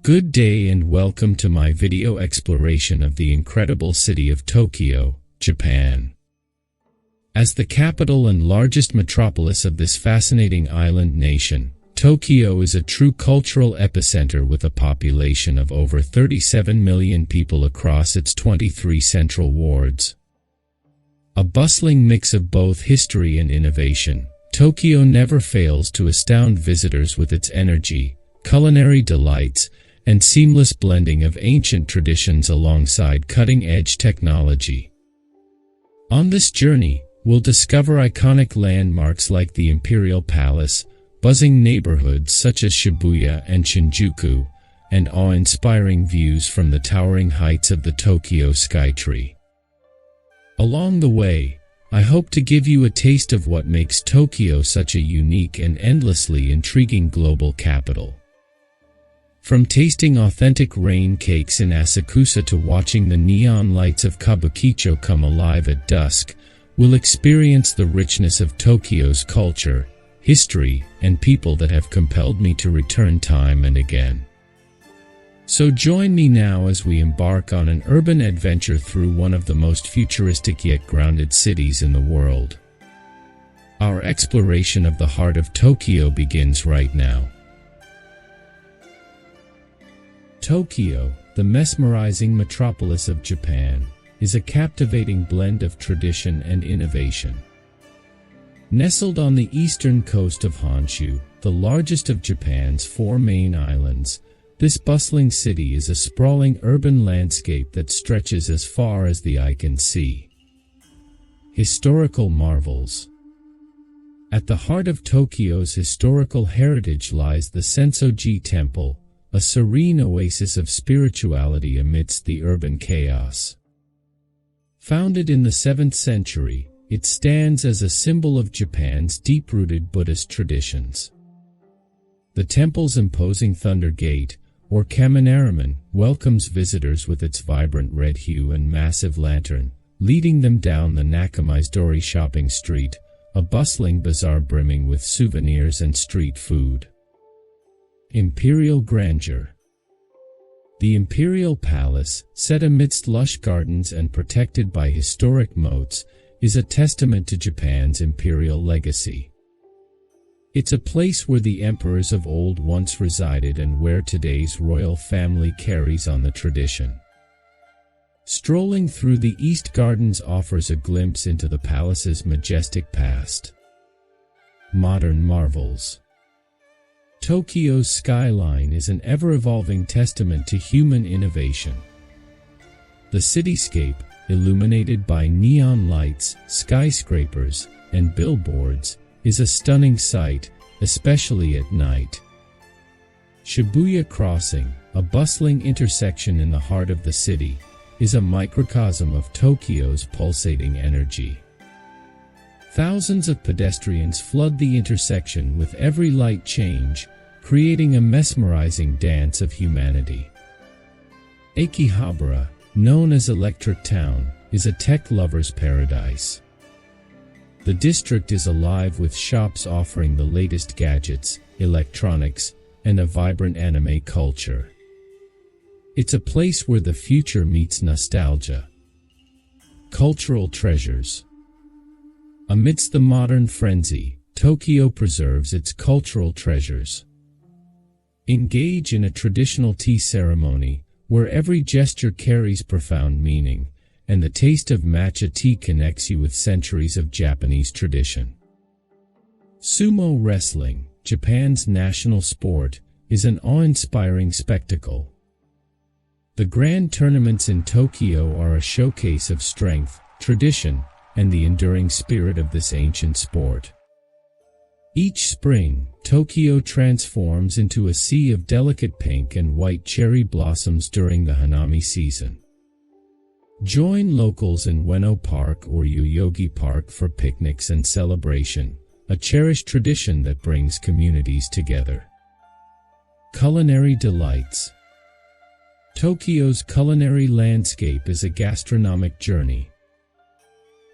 Good day and welcome to my video exploration of the incredible city of Tokyo, Japan. As the capital and largest metropolis of this fascinating island nation, Tokyo is a true cultural epicenter with a population of over 37 million people across its 23 central wards. A bustling mix of both history and innovation, Tokyo never fails to astound visitors with its energy, culinary delights, and seamless blending of ancient traditions alongside cutting-edge technology. On this journey, we'll discover iconic landmarks like the Imperial Palace, buzzing neighborhoods such as Shibuya and Shinjuku, and awe-inspiring views from the towering heights of the Tokyo Skytree. Along the way, I hope to give you a taste of what makes Tokyo such a unique and endlessly intriguing global capital. From tasting authentic rain cakes in Asakusa to watching the neon lights of Kabukicho come alive at dusk, we'll experience the richness of Tokyo's culture, history, and people that have compelled me to return time and again. So join me now as we embark on an urban adventure through one of the most futuristic yet grounded cities in the world. Our exploration of the heart of Tokyo begins right now. Tokyo, the mesmerizing metropolis of Japan, is a captivating blend of tradition and innovation. Nestled on the eastern coast of Honshu, the largest of Japan's four main islands, this bustling city is a sprawling urban landscape that stretches as far as the eye can see. Historical marvels. At the heart of Tokyo's historical heritage lies the Sensoji Temple, a serene oasis of spirituality amidst the urban chaos. Founded in the 7th century, it stands as a symbol of Japan's deep-rooted Buddhist traditions. The temple's imposing Thunder Gate, or Kaminaraman, welcomes visitors with its vibrant red hue and massive lantern, leading them down the Nakamizudori shopping street, a bustling bazaar brimming with souvenirs and street food. Imperial grandeur. The Imperial Palace, set amidst lush gardens and protected by historic moats, is a testament to Japan's imperial legacy. It's a place where the emperors of old once resided and where today's royal family carries on the tradition. Strolling through the East Gardens offers a glimpse into the palace's majestic past. Modern marvels. Tokyo's skyline is an ever-evolving testament to human innovation. The cityscape, illuminated by neon lights, skyscrapers, and billboards, is a stunning sight, especially at night. Shibuya Crossing, a bustling intersection in the heart of the city, is a microcosm of Tokyo's pulsating energy. Thousands of pedestrians flood the intersection with every light change, creating a mesmerizing dance of humanity. Akihabara, known as Electric Town, is a tech lover's paradise. The district is alive with shops offering the latest gadgets, electronics, and a vibrant anime culture. It's a place where the future meets nostalgia. Cultural treasures. Amidst the modern frenzy, Tokyo preserves its cultural treasures. Engage in a traditional tea ceremony, where every gesture carries profound meaning, and the taste of matcha tea connects you with centuries of Japanese tradition. Sumo wrestling, Japan's national sport, is an awe-inspiring spectacle. The grand tournaments in Tokyo are a showcase of strength, tradition, and the enduring spirit of this ancient sport. Each spring, Tokyo transforms into a sea of delicate pink and white cherry blossoms during the Hanami season. Join locals in Ueno Park or Yoyogi Park for picnics and celebration, a cherished tradition that brings communities together. Culinary delights. Tokyo's culinary landscape is a gastronomic journey.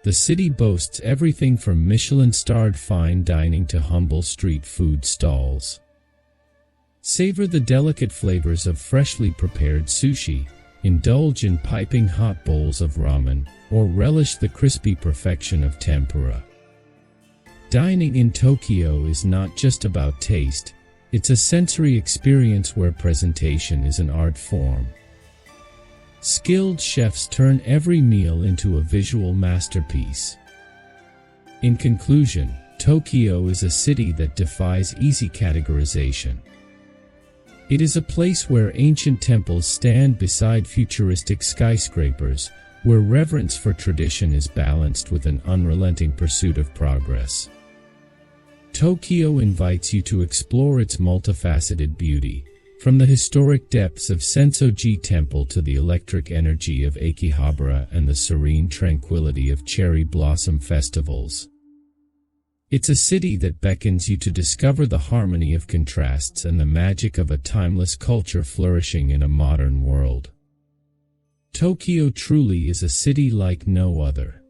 The city boasts everything from Michelin-starred fine dining to humble street food stalls. Savor the delicate flavors of freshly prepared sushi, indulge in piping hot bowls of ramen, or relish the crispy perfection of tempura. Dining in Tokyo is not just about taste, it's a sensory experience where presentation is an art form. Skilled chefs turn every meal into a visual masterpiece. In conclusion, Tokyo is a city that defies easy categorization. It is a place where ancient temples stand beside futuristic skyscrapers, where reverence for tradition is balanced with an unrelenting pursuit of progress. Tokyo invites you to explore its multifaceted beauty, from the historic depths of Sensoji Temple to the electric energy of Akihabara and the serene tranquility of cherry blossom festivals. It's a city that beckons you to discover the harmony of contrasts and the magic of a timeless culture flourishing in a modern world. Tokyo truly is a city like no other.